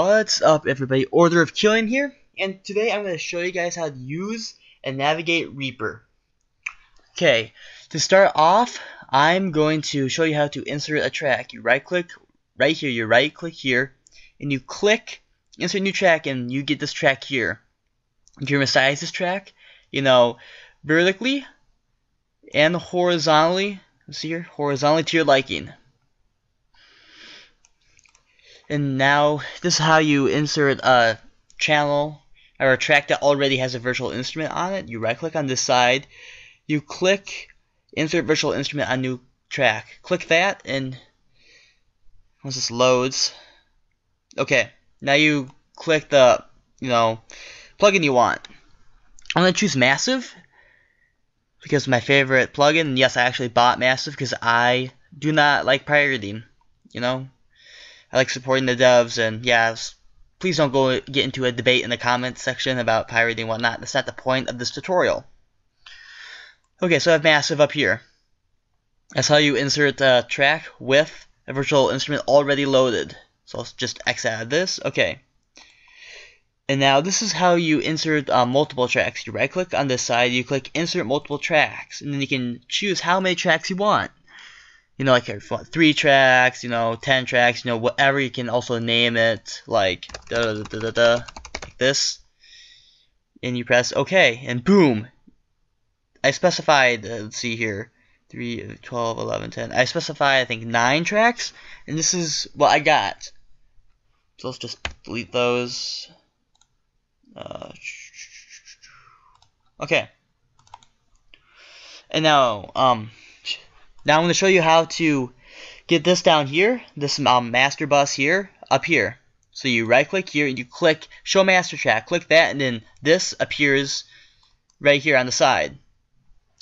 What's up, everybody? Order of Killing here, and today I'm going to show you guys how to use and navigate Reaper. Okay, to start off, I'm going to show you how to insert a track. You right click right here, you right click here, and you click insert new track, and you get this track here. You can resize this track, vertically and horizontally. See here, horizontally to your liking. And now this is how you insert a channel or a track that already has a virtual instrument on it. You right click on this side, you click insert virtual instrument on new track. Click that, and once this loads, okay, now you click the plugin you want. I'm gonna choose Massive because it's my favorite plugin. And yes, I actually bought Massive because I do not like pirating. I like supporting the devs, and yeah, please don't get into a debate in the comments section about pirating and whatnot. That's not the point of this tutorial. Okay, so I have Massive up here. That's how you insert a track with a virtual instrument already loaded. So let's just X out of this. Okay. And now this is how you insert multiple tracks. You right click on this side, you click insert multiple tracks, and then you can choose how many tracks you want. Like if you want 3 tracks, 10 tracks, whatever. You can also name it like like this, and you press OK, and boom. I specified, let's see here, 3, 12, 11, 10. I specified, I think, 9 tracks, and this is what I got. So let's just delete those. Okay. And now, now I'm going to show you how to get this down here, this master bus here, up here. So you right click here and you click show master track, click that, and then this appears right here on the side.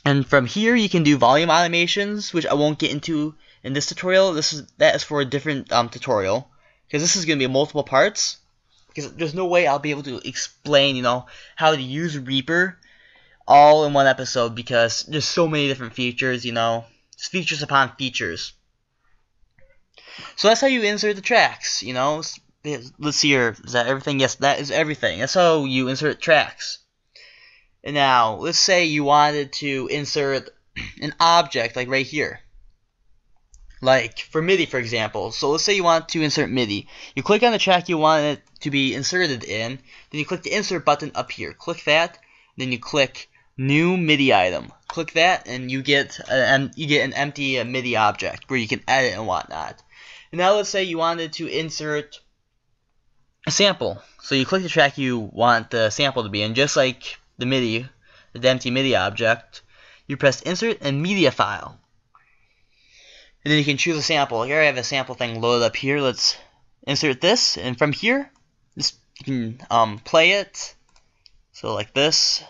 And from here you can do volume automations, which I won't get into in this tutorial. That is for a different tutorial, because this is going to be multiple parts, because there's no way I'll be able to explain how to use Reaper all in one episode, because there's so many different features, features upon features. So that's how you insert the tracks, Let's see here. Is that everything? Yes, that is everything. That's how you insert tracks. And now, let's say you wanted to insert an object, like right here. Like for MIDI, for example. So let's say you want to insert MIDI. You click on the track you want it to be inserted in. Then you click the insert button up here. Click that. Then you click new MIDI item. Click that, and you get an empty MIDI object where you can edit and whatnot. And now let's say you wanted to insert a sample. So you click the track you want the sample to be in, just like the MIDI, the empty MIDI object. You press insert and media file. And then you can choose a sample. Here I have a sample thing loaded up here. Let's insert this, and from here, you can play it. So like this.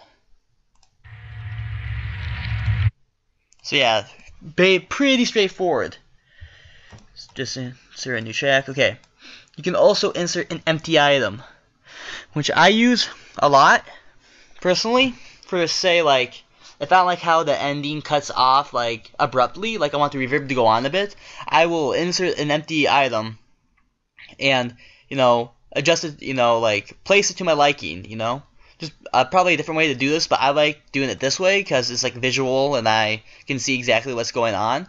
So yeah, pretty straightforward. Just insert a new track. Okay. You can also insert an empty item, which I use a lot, personally, for say like, if I don't like how the ending cuts off like abruptly, like I want the reverb to go on a bit, I will insert an empty item and, adjust it, like place it to my liking, Just probably a different way to do this, but I like doing it this way because it's like visual and I can see exactly what's going on.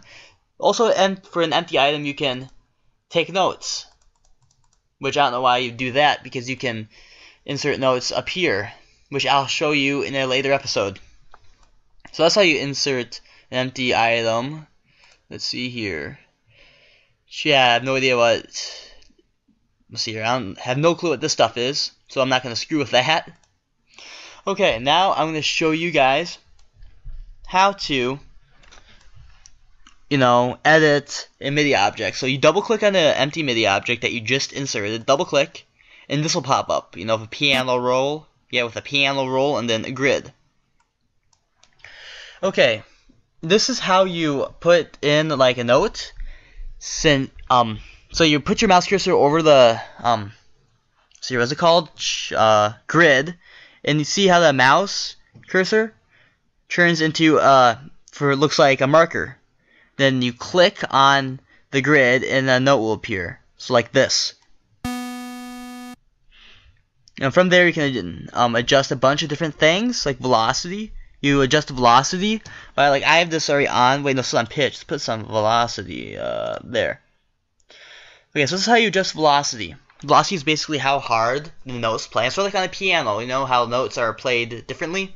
Also, for an empty item, you can take notes, which I don't know why you do that, because you can insert notes up here, which I'll show you in a later episode. So that's how you insert an empty item. Let's see here. Yeah, I have no idea what. Let's see here. I have no clue what this stuff is, so I'm not going to screw with that. Okay, now I'm going to show you guys how to, edit a MIDI object. So you double click on the empty MIDI object that you just inserted, double click, and this will pop up, with a piano roll. Yeah, with a piano roll and then a grid. Okay, this is how you put in like a note. So you put your mouse cursor over the, what's it called? Grid. And you see how the mouse cursor turns into looks like a marker. Then you click on the grid and a note will appear. So like this. And from there you can adjust a bunch of different things, like velocity. You adjust the velocity by, like, I have this already on. Wait, no, it's on pitch. Let's put some velocity there. Okay, so this is how you adjust velocity. Velocity is basically how hard the notes play. It's sort of like on a piano. You know how notes are played differently?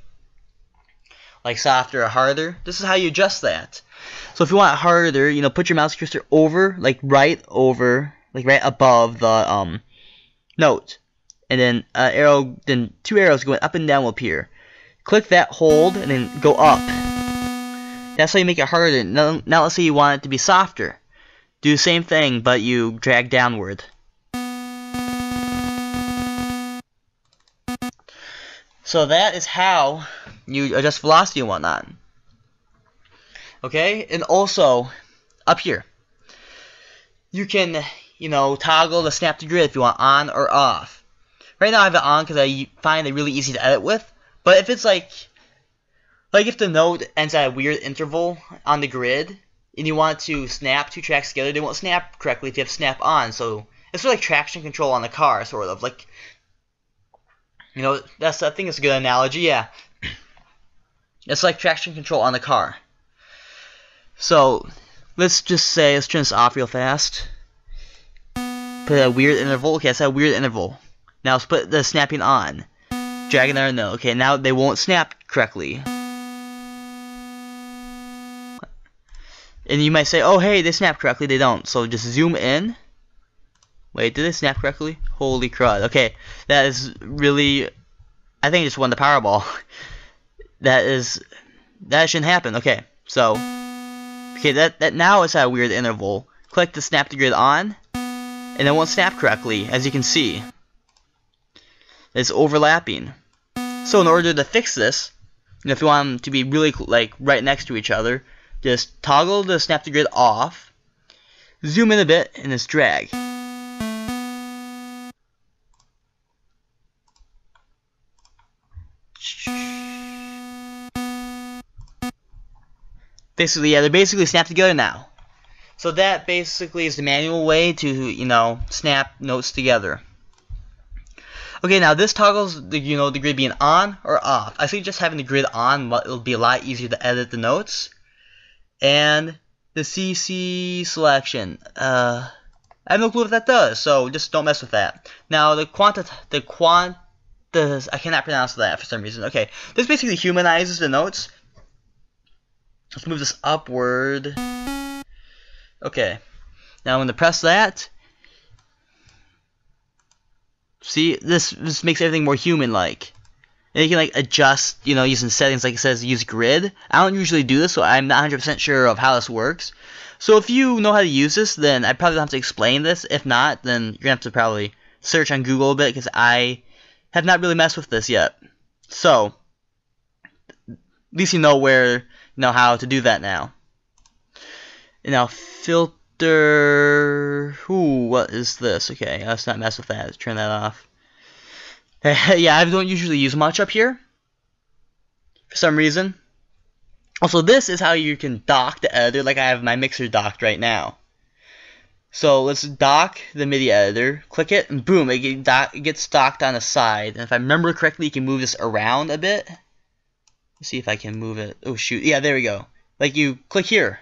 Like softer or harder. This is how you adjust that. So if you want it harder, you know, put your mouse cursor over, like right above the note. And then then two arrows going up and down will appear. Click that, hold, and then go up. That's how you make it harder. Now let's say you want it to be softer. Do the same thing, but you drag downward. So that is how you adjust velocity and whatnot. Okay, and also up here, you can, you know, toggle the snap to grid if you want on or off. Right now I have it on because I find it really easy to edit with. But if it's like if the note ends at a weird interval on the grid and you want to snap two tracks together, they won't snap correctly if you have snap on. So it's sort of like traction control on the car, sort of like, you know, I think it's a good analogy. Yeah, it's like traction control on the car. So let's turn this off real fast. Put a weird interval. Okay, that's a weird interval. Now let's put the snapping on. Drag it there, no. Okay, now they won't snap correctly. And you might say, oh, hey, they snap correctly. They don't. So just zoom in. Wait, did they snap correctly? Holy crud. Okay, that is really... I think I just won the Powerball. That shouldn't happen. Okay, so... Okay, that now is at a weird interval. Click the snap to grid on, and it won't snap correctly, as you can see. It's overlapping. So in order to fix this, you know, if you want them to be really like right next to each other, just toggle the snap to grid off, zoom in a bit, and just drag. Basically, yeah, they're basically snapped together now. So that basically is the manual way to, you know, snap notes together. Okay, now this toggles the, you know, the grid being on or off. I suggest having the grid on. It'll be a lot easier to edit the notes. And the CC selection. I have no clue what that does, so just don't mess with that. Now the I cannot pronounce that for some reason. Okay, this basically humanizes the notes. Let's move this upward. Okay, now I'm going to press that. See, this makes everything more human-like. And you can like adjust, you know, using settings like it says use grid. I don't usually do this, so I'm not 100% sure of how this works. So if you know how to use this, then I probably don't have to explain this. If not, then you're going to have to probably search on Google a bit, because I have not really messed with this yet. So, at least you know how to do that now. And now filter. Ooh, what is this? Okay, let's not mess with that. Let's turn that off. Yeah, I don't usually use much up here for some reason. Also, this is how you can dock the editor, like I have my mixer docked right now. So let's dock the MIDI editor, click it, and boom, it gets docked on the side. And if I remember correctly, you can move this around a bit. Let's see if I can move it. Oh shoot, yeah, there we go. Like you click here,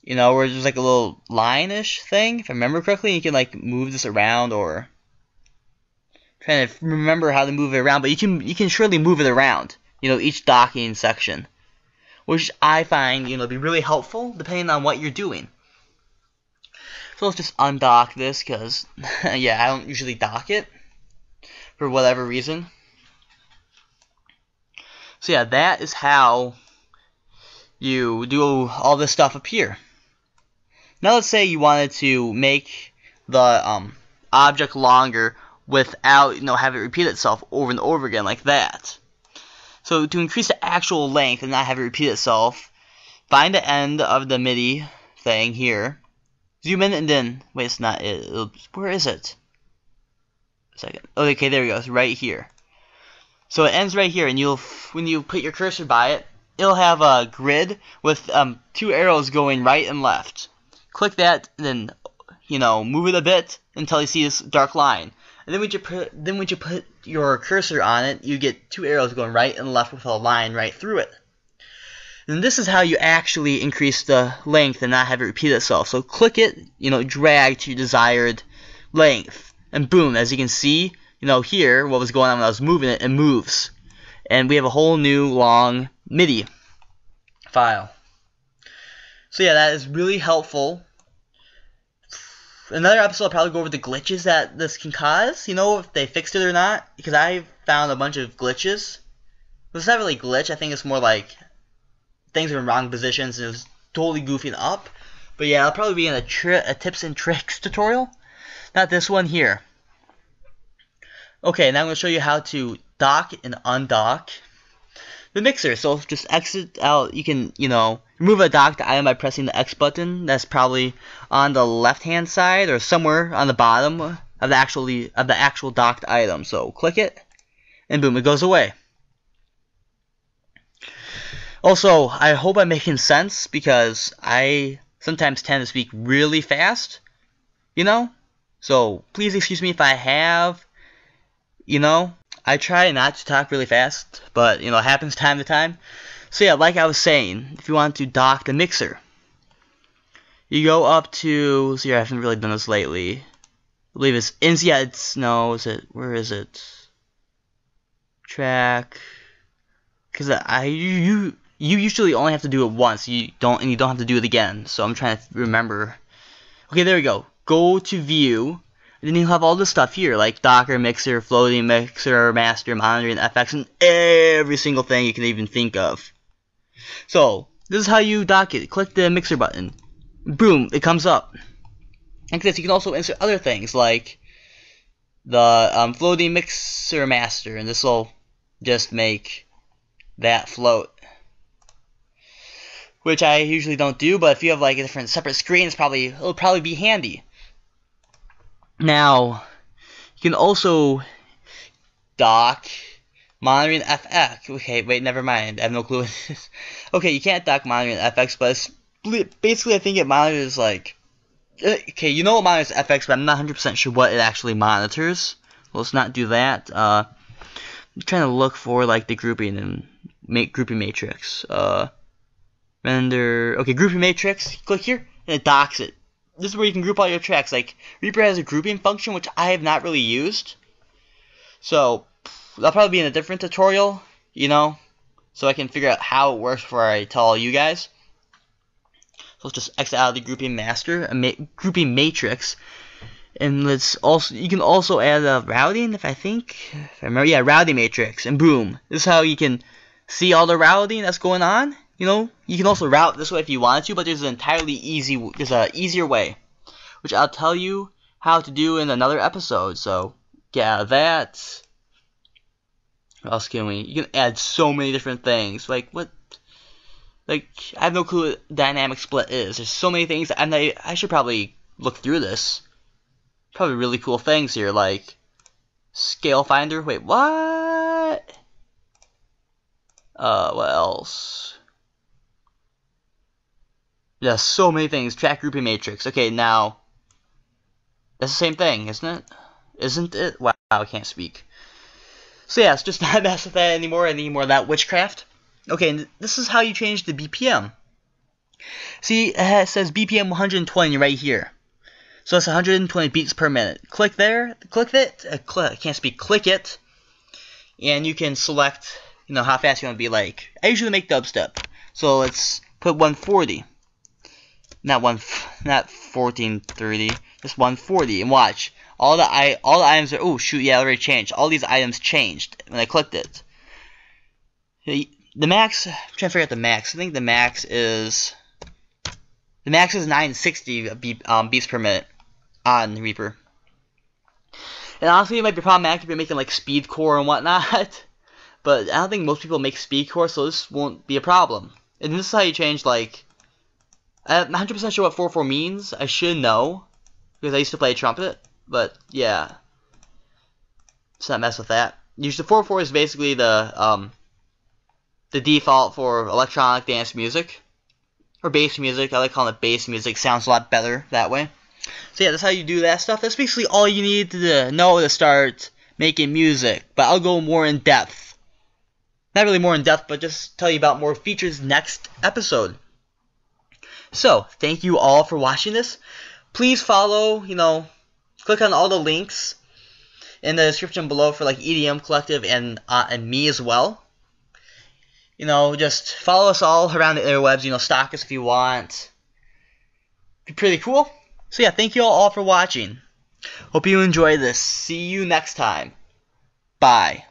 you know, where there's like a little line-ish thing. If I remember correctly, you can like move this around, or trying to remember how to move it around, but you can surely move it around, you know, each docking section, which I find, you know, be really helpful depending on what you're doing. So let's just undock this, because yeah, I don't usually dock it for whatever reason. So yeah, that is how you do all this stuff up here. Now let's say you wanted to make the object longer without, you know, have it repeat itself over and over again like that. So to increase the actual length and not have it repeat itself, find the end of the MIDI thing here, zoom in, and then wait, it's not it. Where is it? A second. Okay, there we go. It's right here. So it ends right here, and when you put your cursor by it, it'll have a grid with two arrows going right and left. Click that, and then, you know, move it a bit until you see this dark line. And then when you put your cursor on it, you get two arrows going right and left with a line right through it. And this is how you actually increase the length and not have it repeat itself. So click it, drag to your desired length, and boom, as you can see, here, what was going on when I was moving it, it moves. And we have a whole new long MIDI file. So yeah, that is really helpful. Another episode I'll probably go over the glitches that this can cause, if they fixed it or not, because I found a bunch of glitches. It's not really a glitch, I think it's more like things are in wrong positions and it was totally goofing up. But yeah, I'll probably be in a tips and tricks tutorial. Not this one here. Okay, now I'm going to show you how to dock and undock the mixer. So just exit out. You can, remove a docked item by pressing the X button. That's probably on the left-hand side or somewhere on the bottom of the actual docked item. So click it, and boom, it goes away. Also, I hope I'm making sense because I sometimes tend to speak really fast, So please excuse me if I have, I try not to talk really fast, but, it happens time to time. So yeah, like I was saying, if you want to dock the mixer, you go up to, I haven't really done this lately. I believe where is it? Track. Because you usually only have to do it once. You don't have to do it again. So I'm trying to remember. Okay, there we go. Go to view. And then you'll have all this stuff here, like Docker, Mixer, Floating Mixer, Master, Monitoring, FX, and every single thing you can even think of. So, this is how you dock it. Click the Mixer button. Boom, it comes up. And this, you can also insert other things, like the Floating Mixer Master, and this will just make that float. Which I usually don't do, but if you have like a different separate screen, it'll probably be handy. Now, you can also dock Monitoring FX. Okay, wait, never mind. I have no clue what it is. Okay, you can't dock Monitoring FX, but it's basically I think it monitors like... Okay, you know it monitors FX, but I'm not 100% sure what it actually monitors. Well, let's not do that. I'm trying to look for like the grouping and grouping matrix. Render. Okay, grouping matrix. Click here, and it docks it. This is where you can group all your tracks. Like, Reaper has a grouping function, which I have not really used. So, that'll probably be in a different tutorial, so I can figure out how it works before I tell all you guys. So let's just exit out of the grouping master, grouping matrix. And you can also add a routing, if I remember, yeah, routing matrix, and boom. This is how you can see all the routing that's going on. You can also route this way if you wanted to, but there's an easier way, which I'll tell you how to do in another episode. So get out of that. What else can we? You can add so many different things. Like what? Like I have no clue what dynamic split is. There's so many things. I should probably look through this. Probably really cool things here, like scale finder. Wait, what? What else? Yeah, so many things. Track grouping matrix. Okay, now that's the same thing, isn't it? Isn't it? Wow, I can't speak. So yeah, it's just not mess with that anymore. Any more of that witchcraft. Okay, and this is how you change the BPM. See, it says BPM 120 right here. So that's 120 beats per minute. Click there. Click it. I can't speak. Click it, and you can select, how fast you want to be. Like I usually make dubstep, so let's put 140. Not 1430, just 140, and watch. All the items are, oh shoot, yeah, it already changed. All these items changed when I clicked it. The max, I'm trying to figure out the max. I think the max is 960 beats per minute on Reaper. And honestly, it might be problematic if you're making like speedcore and whatnot. But I don't think most people make speedcore, so this won't be a problem. And this is how you change, like, I'm not 100% sure what 4/4 means. I should know, because I used to play trumpet, but yeah. Let's not mess with that. Usually 4/4 is basically the default for electronic dance music, or bass music. I like calling it bass music. Sounds a lot better that way. So yeah, that's how you do that stuff. That's basically all you need to know to start making music. But I'll go more in depth. Not really more in depth, but just tell you about more features next episode. So, thank you all for watching this. Please follow, click on all the links in the description below for like EDM Collective and me as well. Just follow us all around the interwebs. Stalk us if you want. Be pretty cool. So yeah, thank you all for watching. Hope you enjoy this. See you next time. Bye.